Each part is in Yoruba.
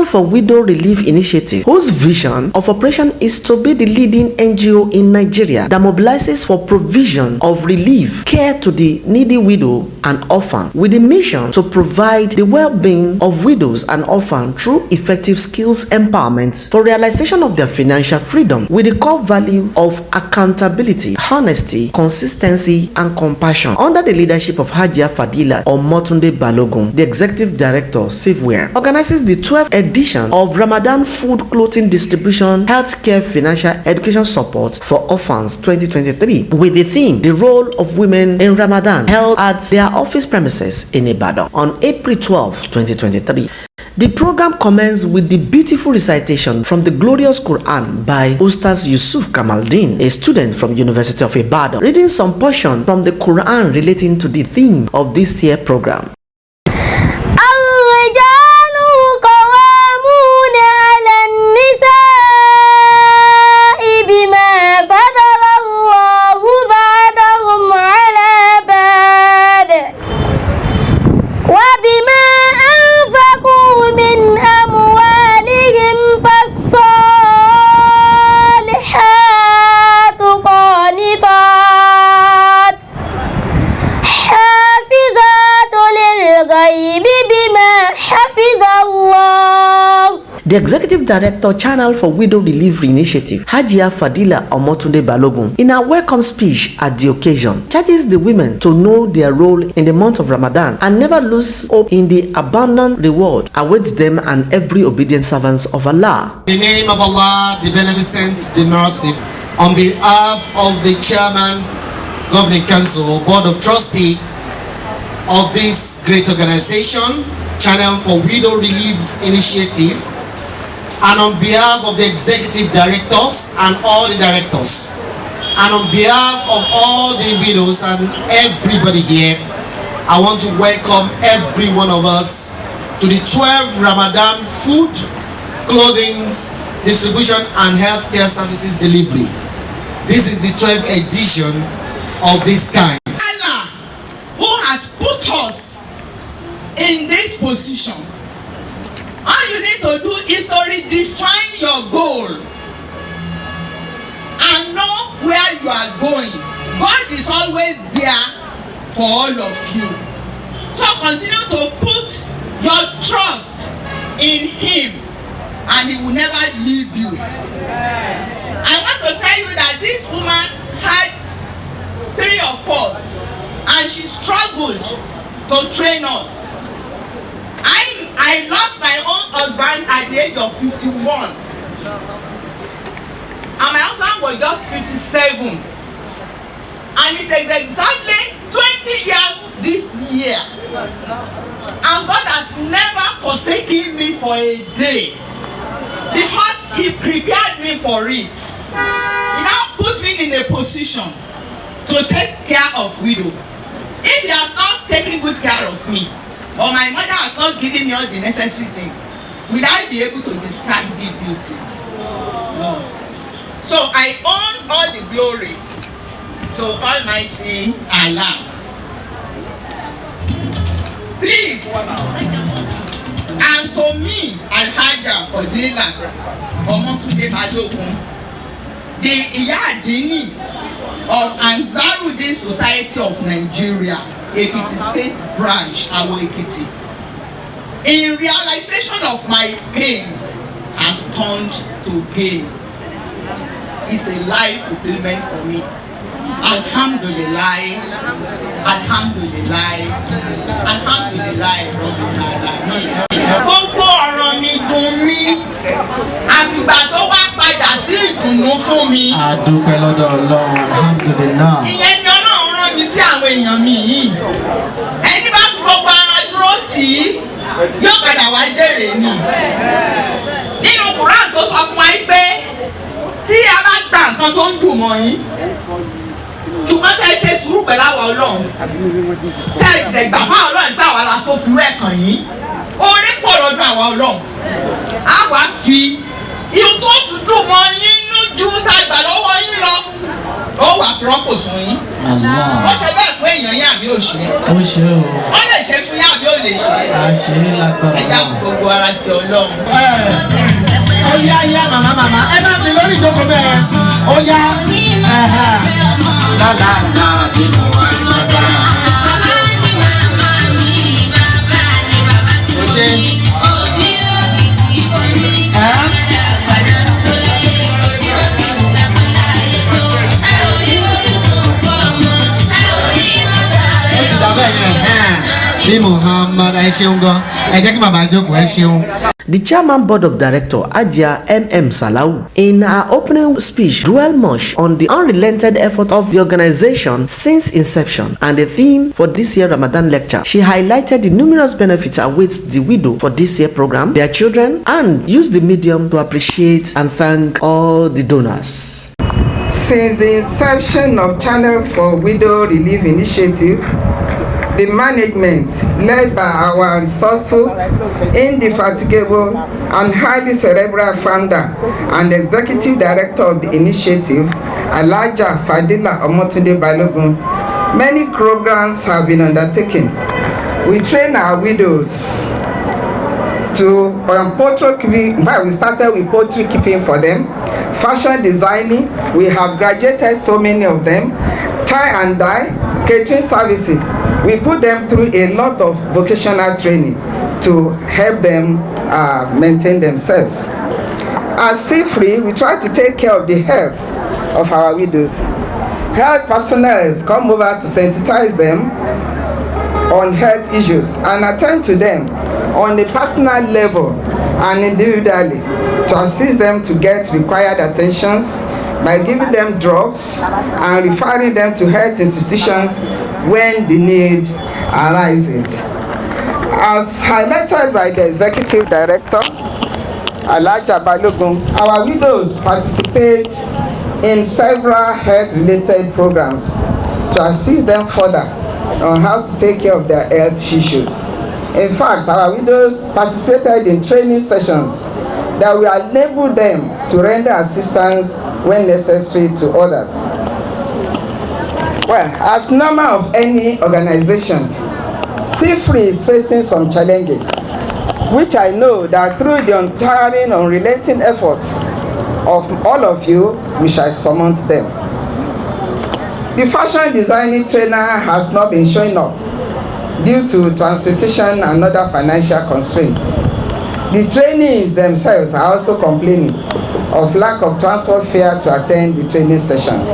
Channel for Widow Relief Initiative, whose vision of operation is to be the leading NGO in Nigeria that mobilizes for provision of relief care to the needy widow and orphan, with the mission to provide the well-being of widows and orphans through effective skills empowerment for realization of their financial freedom, with the core value of accountability, honesty, consistency, and compassion. Under the leadership of Hajia Fadila Omotunde Balogun, the Executive Director, CFWRI, organizes the 12th edition of Ramadan Food Clothing Distribution Healthcare Financial Education Support for Orphans 2023, with the theme The Role of Women in Ramadan, held at their office premises in Ibadan on April 12, 2023. The program commences with the beautiful recitation from the glorious Quran by Ustaz Yusuf Kamaldeen, a student from University of Ibadan, reading some portion from the Quran relating to the theme of this year program. The Executive Director, Channel for Widow Relief Initiative, Hajia Fadila Omotunde Balogun, in her welcome speech at the occasion, charges the women to know their role in the month of Ramadan and never lose hope in the abundant reward awaits them and every obedient servants of Allah. In the name of Allah, the Beneficent, the Merciful, on behalf of the Chairman, Governing Council, Board of Trustees of this great organization, Channel for Widow Relief Initiative, and on behalf of the executive directors and all the directors, and on behalf of all the widows and everybody here, I want to welcome every one of us to the 12th Ramadan Food, Clothing Distribution and Healthcare Services Delivery. This is the 12th edition of this kind. Allah, who has put us in this position. All you need to do is to redefine your goal and know where you are going. God is always there for all of you. So continue to put your trust in Him and He will never leave you. I want to tell you that this woman had 3 of us and she struggled to train us. I lost my own husband at the age of 51 and my husband was just 57, and it is exactly 20 years this year, and God has never forsaken me for a day because He prepared me for it. He now put me in a position to take care of widow. If He has not taken good care of me, or my mother has not given me all the necessary things, will I be able to discharge the duties? No. So I own all the glory to Almighty Allah. Please, and to me, Alhaja Fadila Omotunde Balogun, the Iya Adini of Ansarudin Society of Nigeria, Ekiti State Branch, Awo Ekiti, in realization of my pains, has turned to gain. It's a life fulfillment for me. Alhamdulillah, Alhamdulillah, Alhamdulillah, Rabbil Alamin. Gbogbo ọ̀rọ̀ mi dùn mí, àfìgbà tó wá padà sí ìdùnnú fún mi. A dúpẹ́ lọ́dọ̀ Ọlọ́run, Alhamdulillah. Ìyẹn ni Ọlọ́run rán mi sí àwọn èèyàn mi yìí. Ẹni bá fi gbogbo ara dúró tì í, yóò padà wá jèrè ni. Nínú Quran tó sọ fún wa pé tí a bá gba nǹkan tó ń dùn mọ́ yín, ṣùgbọ́n tẹ́ ṣe sùúrù pẹ̀lú àwọn Ọlọ́run, tẹ́ ìgbà fún àwọn Ọlọ́run gbà wá la tó fi rẹ̀ kàn yín, orí pọ̀ lọ́dọ̀ àwọn Ọlọ́run. A wá fi ihun tó dùn mọ́ yín nú ju tá a gbà lọ́wọ́ yín lọ, ó wà fi rọ́pò sùn yín. Ó ṣe bẹ́ẹ̀ fún èèyàn yín àbí ó ṣe? Ó ṣe o. Ó lè ṣe fún yá àbí ò lè ṣe. àṣẹ lágbára. ẹ̀dá gbogbo ara ti Ọlọ́run. ó yá màmá ẹ bá mi lórí ìjókòó bẹ́ẹ̀ ó yá lálàá bí mo wà lọ́dà. ó ṣe. The chairman board of director Ajia M.M. Salau, in her opening speech, dwelled much on the unrelented effort of the organization since inception and the theme for this year Ramadan lecture. She highlighted the numerous benefits awaits the widow for this year program, their children, and used the medium to appreciate and thank all the donors. Since the inception of Channel for Widow Relief Initiative, the management, led by our resourceful, indefatigable, and highly cerebral founder and executive director of the initiative, Alhaja Fadila Omotunde Balogun, many programs have been undertaken. We train our widows to poultry keeping. In fact, we started with poultry keeping for them, fashion designing. We have graduated so many of them, tie and dye, catering services. We put them through a lot of vocational training to help them maintain themselves. As CFWRI, we try to take care of the health of our widows. Health personnel come over to sensitize them on health issues and attend to them on a personal level and individually to assist them to get required attentions by giving them drugs and referring them to health institutions when the need arises. As highlighted by the Executive Director, Alhaja Balogun, our widows participate in several health-related programs to assist them further on how to take care of their health issues. In fact, our widows participated in training sessions that will enable them to render assistance when necessary to others. Well, as normal of any organization, CFWRI is facing some challenges, which I know that through the untiring, unrelenting efforts of all of you, we shall surmount them. The fashion designing trainer has not been showing up due to transportation and other financial constraints. The trainees themselves are also complaining of lack of transport fare to attend the training sessions.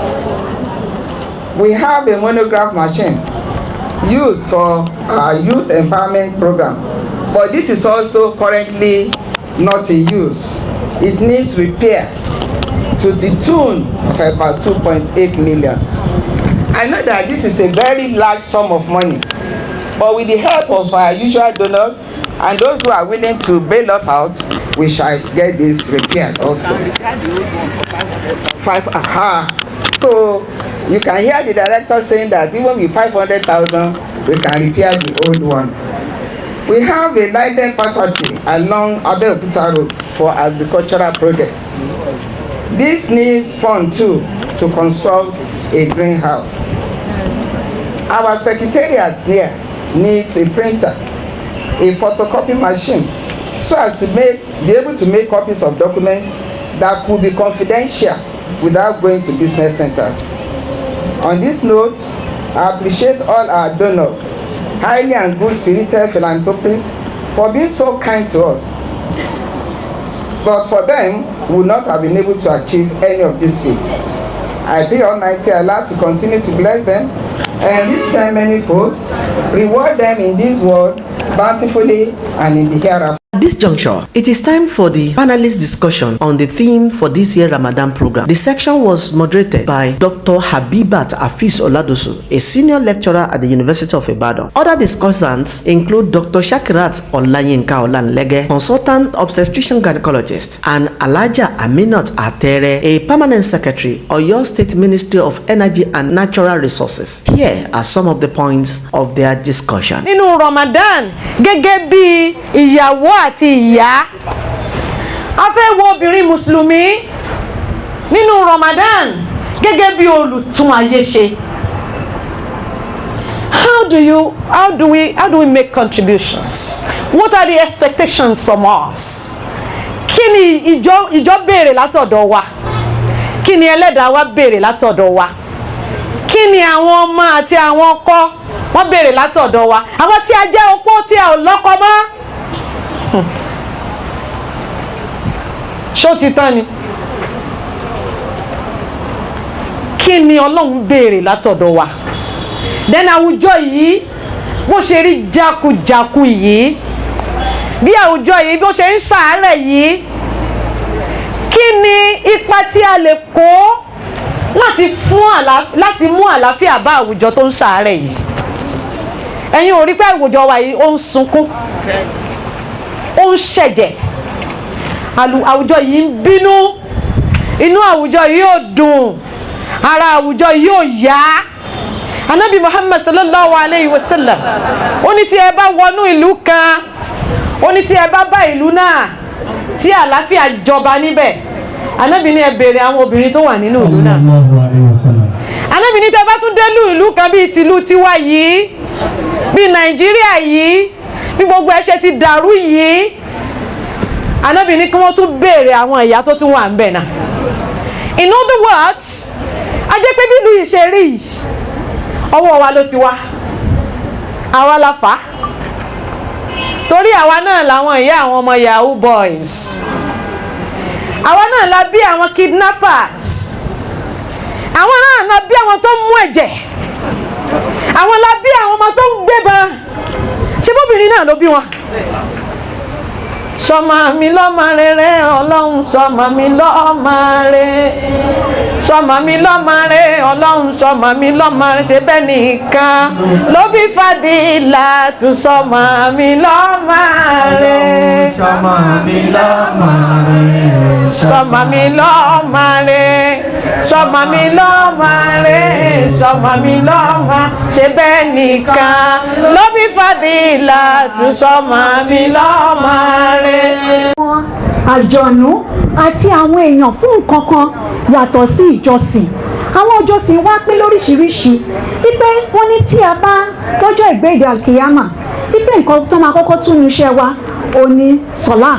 We have a monograph machine used for our youth empowerment program, but this is also currently not in use. It needs repair to the tune of about 2.8 million. I know that this is a very large sum of money, but with the help of our usual donors and those who are willing to bail us out, we shall get this repaired also. So you can hear the director saying that even with 500,000, we can repair the old one. We have a lighted property along Abeokuta Road for agricultural projects. This needs fund too to construct a greenhouse. Our secretariat here needs a printer, a photocopy machine, so as to be able to make copies of documents that could be confidential without going to business centers. On this note, I appreciate all our donors, highly and good-spirited philanthropists, for being so kind to us. But for them, we would not have been able to achieve any of these feats. I pray Almighty Allah to continue to bless them and reach them many folds, reward them in this world bountifully and in the hereafter. At this juncture, it is time for the panelist discussion on the theme for this year Ramadan program. The section was moderated by Dr. Habibat Afis Oladosu, a senior lecturer at the University of Ibadan. Other discussants include Dr. Shakirat Olayinka Olanlege, consultant obstetrician gynecologist, and Alhaja Aminat Atere, a permanent secretary, Oyo State Ministry of Energy and Natural Resources. Here are some of the points of their discussion. Nínú Ramadan, gẹ́gẹ́ bí ìyàwó àti ìyá, a fẹ́ wo obìnrin Mùsùlùmí nínú Ramadan gẹ́gẹ́ bí olùtún ayé ṣe. How how do we make contributions? What are the expectations from us? Kí ni ìjọ béèrè látọ̀dọ̀ wa? Kí ni ẹlẹ́dàá wa béèrè látọ̀dọ̀ wa? Kí ni àwọn ọmọ àti àwọn ọkọ wọ́n béèrè látọ̀dọ̀ wa? Àwọn tí a jẹ́ opó tí a ò lọ́kọ mọ́. Ṣó ti tán ni? Kí ni Ọlọ́run béèrè látọ̀dọ̀ wa? Then àwùjọ yìí bó ṣe rí jákujàku yìí, bí àwùjọ yìí bó ṣe ń ṣàárẹ̀ yìí, kí ni ipa tí a lè kó láti mú àlàáfíà bá àwùjọ tó ń ṣàárẹ̀ yìí? Ẹ̀yin ò rí pé àwùjọ wa yìí ó ń sunkún, ó ń ṣẹ̀jẹ̀, àwùjọ yìí ń bínú, inú àwùjọ yìí ò dùn, ara àwùjọ yìí ò yá. Ànábì Muhammad sallallahu alayhi wa sallam ó ní tí ẹ bá wọnú ìlú kan, ó ní tí ẹ bá bá ìlú náà tí àlàáfíà jọba níbẹ̀, Ànábì ní ẹ béèrè àwọn obìnrin tó wà nínú ìlú náà. Ànábì ní tí ẹ bá tún délú ìlú kan bíi tìlú tiwa yìí, bíi Nàìjíríà yìí, bí gbogbo ẹ ṣe ti dàrú yìí, Ànábì ní kí wọ́n tún béèrè àwọn ìyá tó tún wà ń bẹ̀ náà. In other words, a jẹ́ pé bílù ìṣeré yìí ọwọ́ wa ló ti wá, àwa la fà á, torí àwa náà làwọn ìyá àwọn ọmọ yahoo boys, àwa náà la bí àwọn kidnappers, àwọn náà la bí àwọn tó ń mú ẹ̀jẹ̀, àwọn la bí àwọn ọmọ tó ń gbébọn, ṣé bóbìnrin náà ló bí wọn? Sọmọ mi lọ́mọ rere Ọlọ́run, sọmọ mi lọ́mọ rere, sọmọ mi lọ́mọ rere Ọlọ́run, sọmọ mi lọ́mọ rere, ṣe bẹ́ẹ̀ nìkan ló bí Fàdílà tún sọmọ mi lọ́mọ rere, sọmọ mi lọ́mọ rere, sọmọ mi lọ́mọ rere, sọmọ mi lọ́mọ rere, sọmọ mi lọ́mọ, ṣe bẹ́ẹ̀ nìkan ló bí Fàdílà tún sọmọ mi lọ́mọ rere. Àwọn àjọ̀nú àti àwọn èèyàn fún nǹkan kan yàtọ̀ sí ìjọsìn. Àwọn ìjọsìn wá pé lóríṣiríṣi. Ipe wọ́n ní tí a bá lọ́jọ́ ìgbéǹde àkìyámà, ipe nǹkan tó máa kọ́kọ́ tún iṣẹ́ wa ò ní sọ̀lá,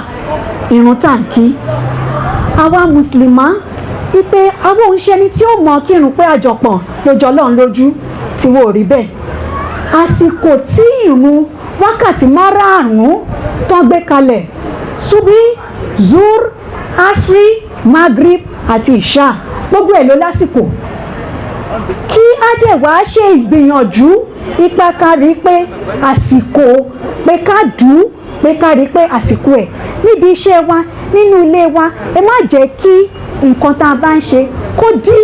ìrun tàǹkì. Àwa mùsùlùmá ipe àwọn òǹṣẹ́ni tí ó mọ̀ kírun pé àjọpọ̀ lójọ́ Ọlọ́run lójú tí wọ́n ò rí bẹ́ẹ̀. Àsìkò tí ìrun wákàtí márààrún tó gbé kalẹ̀, subi, zur, asri, maghrib àti isha, gbogbo ẹ̀ ló lásìkò. Kí á dẹ̀ wá ṣe ìgbìyànjú ipa ká rí pé àsìkò, pé ká dùn, pé ká rí pé àsìkò ẹ̀ níbi iṣẹ́ wa, nínú ilé wa, ẹ má jẹ́ kí nǹkan tá a bá ń ṣe kó dí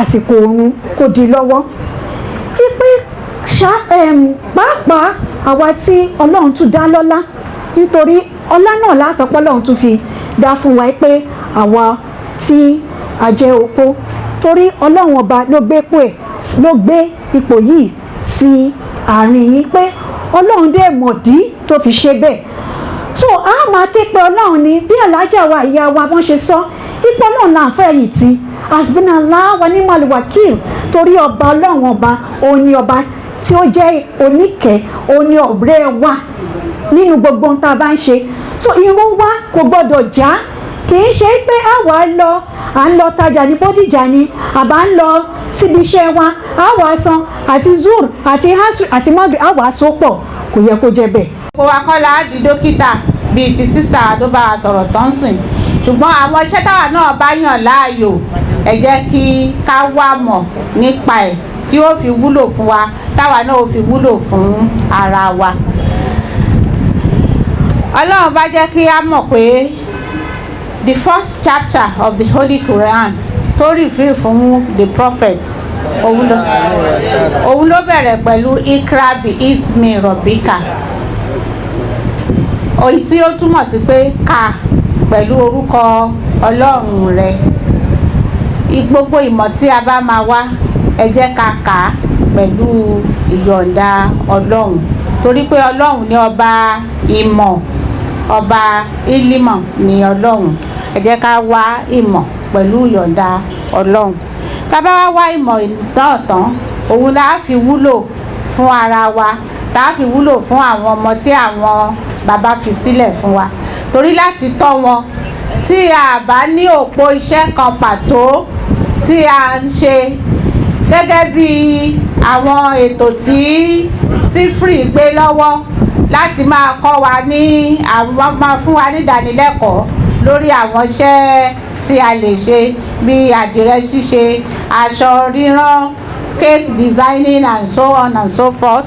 àsìkò oorun, kó dí lọ́wọ́. Ipe pàápàá àwa tí Ọlọ́run tún dá lọ́lá, nítorí ọlá náà lásán pé Ọlọ́run tún fi dá fún wa pé àwa tí a jẹ́ opó, torí Ọlọ́run ọba ló gbé ipò yìí sí àárín yín, pé Ọlọ́run dẹ̀ mọ̀dí tó fi ṣe bẹ́ẹ̀. So a máa ké pe Ọlọ́run ni bí alájà wa ìyá wa wọ́n ṣe sọ, ipò Ọlọ́run là ń fẹ́ yìí tí hasbunallah wa ni'mal wakil, torí ọba Ọlọ́run ọba òun ni ọba tí ó jẹ́ oníkẹ́, òun ni ọ̀rẹ́ wa nínú gbogbo ohun tá a bá ń ṣe. So irun wa kò gbọdọ̀ já, kì í ṣe pé à ń lọ tajà ní Bódìjà ni, àbá ń lọ síbi iṣẹ́ wa, àwa san àti zur àti hasri àti magri àwa so pọ̀, kò yẹ kó jẹ́ bẹ́ẹ̀. Kò wá kọ́ la di dókítà bíi ti sísà tó bá a sọ̀rọ̀ tán sìn, ṣùgbọ́n àwọn iṣẹ́ táwa náà bá yàn láàyò, ẹ jẹ́ kí ká wá mọ̀ nípa ẹ̀ tí ó fi wúlò fún wa, táwa náà ó fi wúlò fún ara wa. Ọlọ́run bá jẹ́ kí á mọ̀ pé the first chapter of the Holy Quran tó reveal fún the prophet, òun ló bẹ̀rẹ̀ pẹ̀lú ikra bi ismi robika, èyí tí ó túmọ̀ sí pé kà pẹ̀lú orúkọ Ọlọ́run rẹ. Gbogbo ìmọ̀ tí a bá máa wá, ẹ jẹ́ ká kà á pẹ̀lú ìyọ̀ǹda Ọlọ́run, torí pé Ọlọ́run ni ọba ìmọ̀, ọba ìlímọ̀ ni Ọlọ́run. Ẹ jẹ́ ká wá ìmọ̀ pẹ̀lú ìyọ̀ǹda Ọlọ́run. Tá bá wá ìmọ̀ náà tán, òun la fi wúlò fún ara wa tá a fi wúlò fún àwọn ọmọ tí àwọn bàbá fi sílẹ̀ fún wa torí láti tọ́ wọn tí a bá ní òpó iṣẹ́ kan pàtó tí a ń ṣe gẹ́gẹ́ bí àwọn ètò tí CFWRI gbé lọ́wọ́ láti máa kọ́ wa ní àwọn máa fún wa ní ìdánilẹ́kọ̀ọ́ lórí àwọn iṣẹ́ tí a lè ṣe bí àdìrẹ ṣíṣe, aṣọ rírán, cake designing and so on and so forth.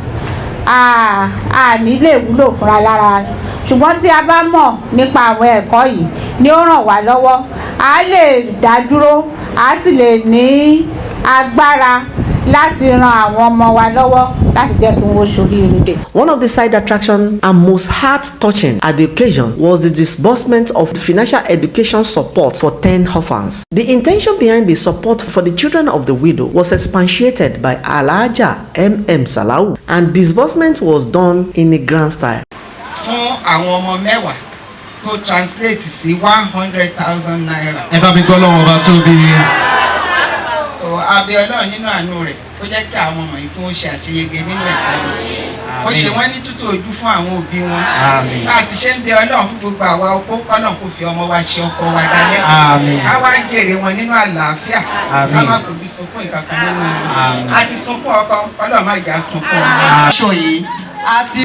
A ní lè wúlò fúnra lára ṣùgbọ́n tí a bá mọ̀ nípa àwọn ẹ̀kọ́ yìí ni ó ràn wá lọ́wọ́ a lè dá dúró a sì lè ní agbára láti ran àwọn ọmọ wa lọ́wọ́ láti jẹ́ kí wọ́n ṣoríire. One of the side attractions and most heart-touching at the occasion was the disbursement of the financial education support for 10 orphans. The intention behind the support for the children of the widow was expatiated by Alhaja M.M. Salau, and disbursement was done in a grand style. Fún àwọn ọmọ mẹ́wàá tó translate sí 100,000 naira. Ẹ bá mi gbọ́ lọ́wọ́ ọba tó bí. So abẹ́ Ọlọ́run nínú àánú rẹ̀ ó jẹ́ kí àwọn ọmọ yìí kí wọ́n ṣe àṣeyege nínú ẹ̀kọ́ wọn. Ó ṣe wọ́n ní tútù ojú fún àwọn òbí wọn. Bá a sì ṣe ń bẹ Ọlọ́run fún gbogbo àwa opó Ọlọ́run kò fi ọmọ wa ṣe ọkọ wa dálẹ́. Ká wá jèrè wọn nínú àlàáfíà. Ká má kò bí sunkún ìkankan nínú wọn. A ti sunkún ọkọ Ọlọ́run má jà sunkún ọmọ. Aṣọ yìí àti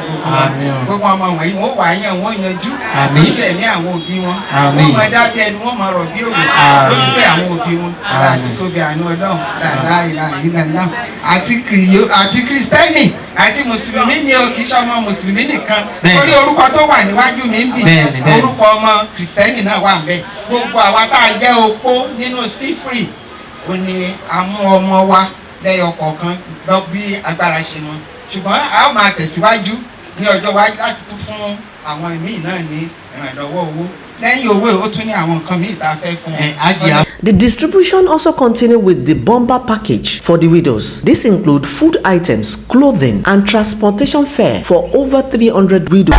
gbogbo ọmọ wọ̀nyí wọ́n wà yàn wọ́n yanjú lójú ẹ̀mí àwọn òbí wọn wọ́n mọ dábẹ́ ẹnu wọ́n mọ ọ̀rọ̀ bí òwe lójú pé àwọn òbí wọn àti tóbi àánú Ọlọ́run dáadáa ìlànà ìlànà àti kristẹni àti mùsùlùmí ni o kì í ṣe ọmọ mùsùlùmí nìkan torí orúkọ tó wà níwájú mi ń bì orúkọ ọmọ kristẹni náà wà ńbẹ̀ gbogbo àwa tá a jẹ́ opó nínú CFWRI ò ní àmú ọmọ wa lẹ́yọ kọ̀ọ̀kan lọ bí agbára ṣe mọ́ ṣùgbọ́n a ó máa tẹ̀síwájú ní ọjọ́ wájú láti tún fún àwọn míì náà ní ìrànlọ́wọ́ owó lẹ́yìn owó ó tún ní àwọn nǹkan míì tá a fẹ́ fún wọn. The distribution also continued with the bumper package for the widows. This include food items, clothing, and transportation fare for over 300 widows.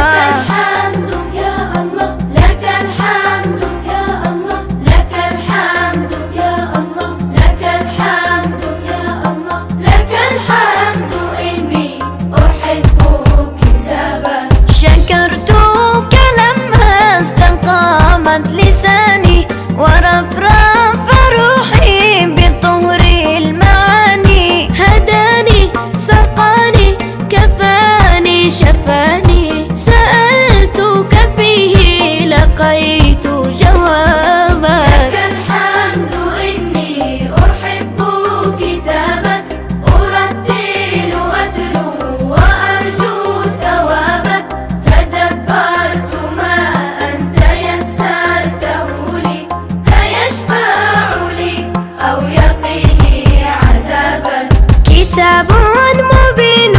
لساني ورفرف روحي بطهر المعاني هداني سقاني كفاني شفاني سألتك فيه لقيت جوابا لك الحمد إني أحب كتابك أرتل وأتلو وأرجو ثوابك تدبرت ما أنت يسرته لي فيشفع لي أو يقيني عذابك كتاب مبين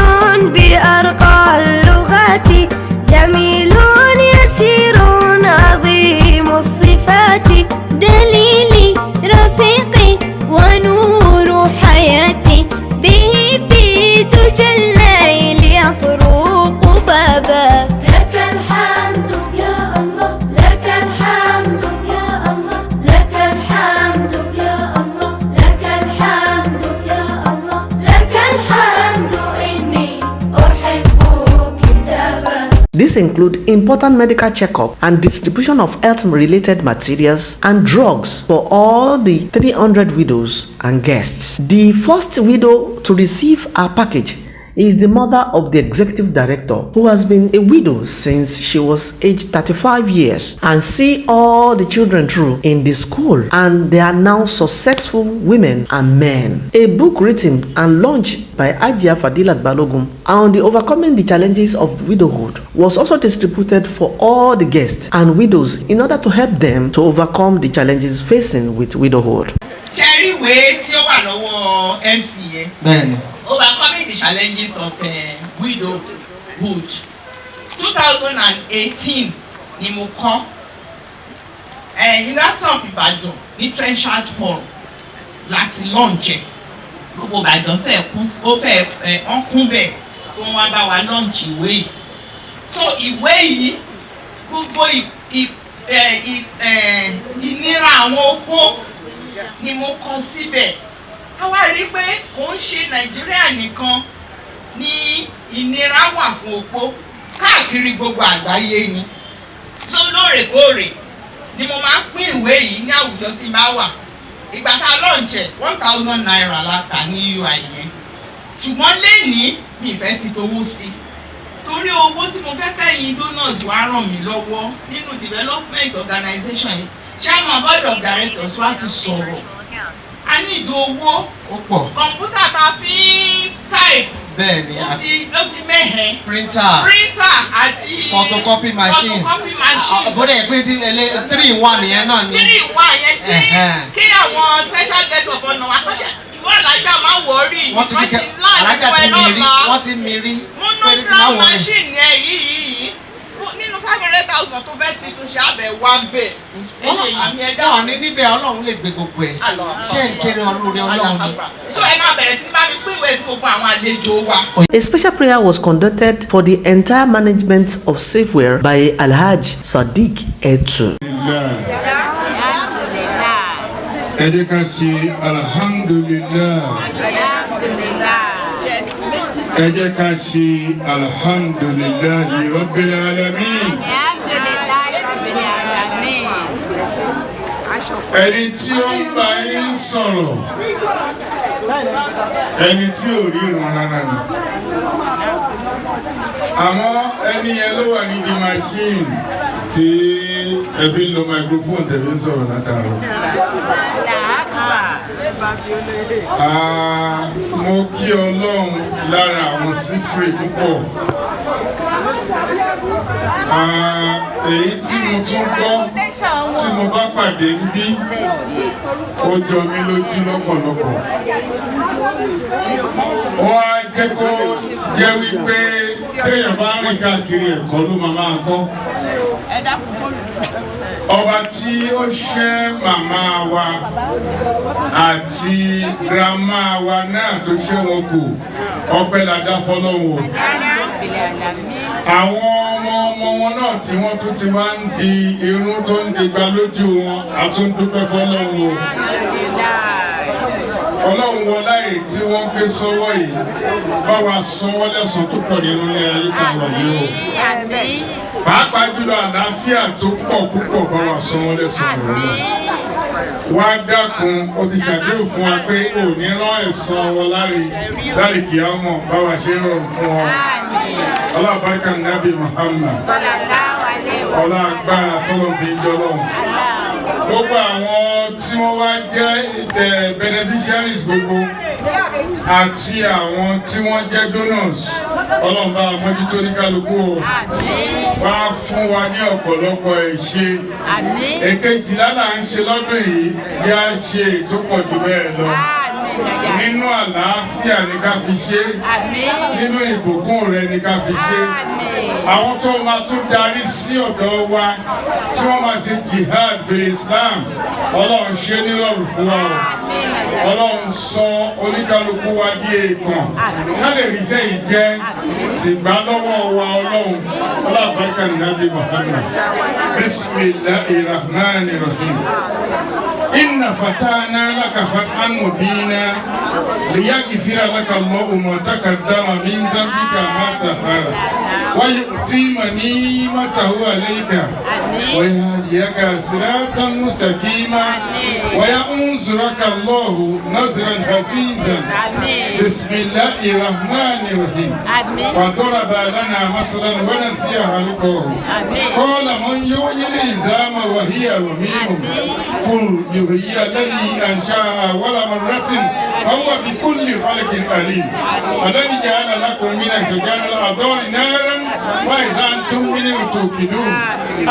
بأرقى اللغات جميل يسير عظيم الصفات دليلي رفيقي ونور حياتي به في دجى الليل يطرق بابا لك الحمد يا الله لك الحمد يا الله لك الحمد يا الله لك الحمد يا الله لك الحمد إني أحب كتابك. This include important medical checkup and distribution of health-related materials and drugs for all the 300 widows and guests. The first widow to receive her package is the mother of the executive director, who has been a widow since she was aged 35 years and see all the children through in the school, and they are now successful women and men. A book written and launched by Ajia Fadilat Balogun on the overcoming the challenges of widowhood was also distributed for all the guests and widows in order to help them to overcome the challenges facing with widowhood. Cherry way tí ó wà lọ́wọ́ MC yẹn. Bẹ́ẹ̀ni. Overcoming the challenges of widowhood. 2018 ni mo kọ́ University of Ibadan ní Trenchard Hall láti launch ẹ̀. Gbogbo Ìbàdàn fẹ́ kún bẹ́ẹ̀ tí wọ́n wá bá wa launch ìwé yìí. So ìwé yìí gbogbo ìnira àwọn opó ni mo kọ síbẹ̀. A wá rí pé kò ń ṣe Nàìjíríà nìkan ní ìnira wà fún opó káàkiri gbogbo àgbáyé ni. So lóòrèkóòrè ni mo máa ń pín ìwé yìí ní àwùjọ tí n bá wà. Ìgbà tá a lọ́ǹjẹ̀ 1,000 naira la tà ní UI yẹn. Ṣùgbọ́n lénìí mi fẹ́ fi towó sí i. Torí owó tí mo fẹ́ kẹ́yìn donors wá ràn mí lọ́wọ́ nínú development organization yìí. Chairman board of directors wá ti sọ̀rọ̀. A ní ìdó owó. Ó pọ̀. Kọ̀ǹpútà ta fi ń type. Bẹ́ẹ̀ni. Ló ti mẹ́hẹ̀ẹ́. Printer àti photocopy machine. Bóde ẹ̀ pé 3-in-1 yẹn náà ni. 3-in-1 yẹn kí àwọn special guest of honour wa kọ́ṣẹ́. Ìwọ alájà máa wọ̀ọ́rì. Wọ́n ti mi rí. Monograph machine yẹn yìí nínú 500,000 tó fẹ́ ti tún ṣe àbẹ̀ wá bẹ̀. Wọ́n ní níbẹ̀ Ọlọ́run lè gbé gbogbo ẹ̀. Ṣé ń kéré olórí Ọlọ́run ni? So ẹ máa bẹ̀rẹ̀ sí ní bá mi pín ìwé fún gbogbo àwọn àlejò wa. A special prayer was conducted for the entire management of CFWRI by Alhaj Sadiq Etu. Ẹ jẹ́ ká ṣe alhamdulillah. Ẹ jẹ́ ká ṣe alhamdulillahi rabbil alamin. Ẹni tí ó ń bá yín sọ̀rọ̀, ẹni tí ò rí ìran rárá ni. Àmọ́ ẹni yẹn ló wà nídìí machine tí ẹ fi ń lo microphone tẹ̀lé ń sọ̀rọ̀ látàrọ. Mo kí Ọlọ́run lára àwọn sífìrì púpọ̀. Èyí tí mo tún gbọ́ tí mo bá pàdé níbí ó jọ mí lójú lọ́pọ̀lọpọ̀. Wọ́n á jẹ́ kó jẹ́ wípé téèyàn bá rìn káàkiri ẹ̀kọ́ ló máa gbọ́. Ọba tí ó ṣẹ́ màmá wa àti grandma wa náà tó ṣẹ́ wọn kù ọpẹ́ ládá fọ́lọ́run. Àwọn ọmọ wọn náà tí wọ́n tún ti máa ń di irun tó ń dìgbà lójú wọn àtúndúpẹ́ fọ́lọ́run. Ọlọ́run wọlá èyí tí wọ́n gbé sọ́wọ́ yìí bá wa sanwó lẹ́san tó pọ̀ nínú ilé ayé tá a wà yìí o. Pàápàá jùlọ àlàáfíà tó pọ̀ púpọ̀ bá wa sanwó lẹ́san rẹ̀. Wá dákun ó ti ṣàdéhùn fún wa pé òní rán ẹ̀san wọn láre kìí ọmọ bá wa ṣe rọrùn fún wọn. Ọlá barika Nabi Muhammad. Ọlá agbára tọ́lọ́ fi ń jọlọ́. Gbogbo àwọn tí wọ́n wá jẹ́ beneficiaries gbogbo àti àwọn tí wọ́n jẹ́ donors Ọlọ́run bá mójútó ní kálukú o. Wá fún wa ní ọ̀pọ̀lọpọ̀ ìṣe. Èkejìlá là ń ṣe lọ́dún yìí bí a ṣe ètò pọ̀ jù bẹ́ẹ̀ lọ. Nínú àlàáfíà ni ká fi ṣe, nínú ìbùkún rẹ̀ ni ká fi ṣe. Àwọn tó máa tún darí sí ọ̀dọ̀ wa tí wọ́n máa ṣe jihad fil Islam Ọlọ́run ṣe nírọ̀rùn fún wa o. Ọlọ́run sọ oníkálukú wa di èèkàn ká lè rí sẹ́yìn jẹ́ ṣìgbà lọ́wọ́ wa Ọlọ́run ọlọ́àbáríkà Nabi Muhammad. Bismillahir Rahmanir Rahim. Inna fatana laka fathan mubina liyaghfira laka Allahu ma taqaddama min dhanbika ma ta'akhkhara wa yu'tima ni'matahu alayka wa yahdiyaka siratan mustaqima wa yansuraka Allahu nasran azizan. Bismillahir Rahmanir Rahim. Wa daraba lana masalan wa nasiya khalqahu qala man yuhyil izama wa hiya ramim qul yuhyi alladhi ansha'a wala marratin wa huwa bikulli khalqin alim. Alladhi ja'ala lakum min ashjari al-ardhi naran wa idha antum minhu tuqidun.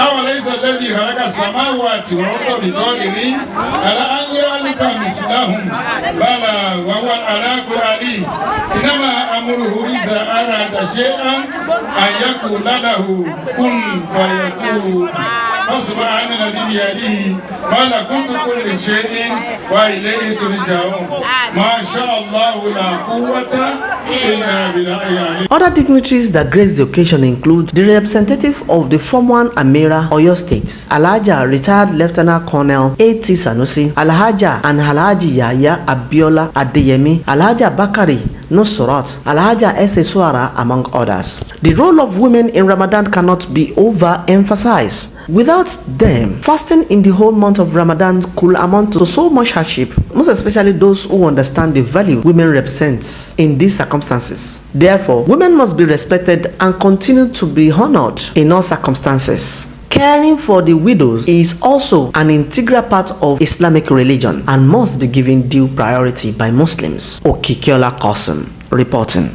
Awalaysa alladhi khalaqa as-samawati wal arda biqadirin ala an ya'lika mislahum bala wa huwa al-aliyyul alim. Innama amruhu idha arada shay'an an yaqula lahu kun fayakun. فسبحان الذي بيده ملكوت كل شيء وإليه ترجعون. ما شاء الله لا قوة Other dignitaries that graced the occasion include the representative of the former Amira Oyo State, Alhaja retired Lieutenant Colonel A.T. Sanusi, Alhaja and Alhaji Yahya Abiola Adeyemi, Alhaja Bakari Nusrat, Alhaja S.A. Suara, among others. The role of women in Ramadan cannot be overemphasized. Without them, fasting in the whole month of Ramadan could amount to so much hardship, most especially those who understand the value women represent in these circumstances. Therefore, women must be respected and continue to be honored in all circumstances. Caring for the widows is also an integral part of Islamic religion and must be given due priority by Muslims. Okikiola Qasim reporting.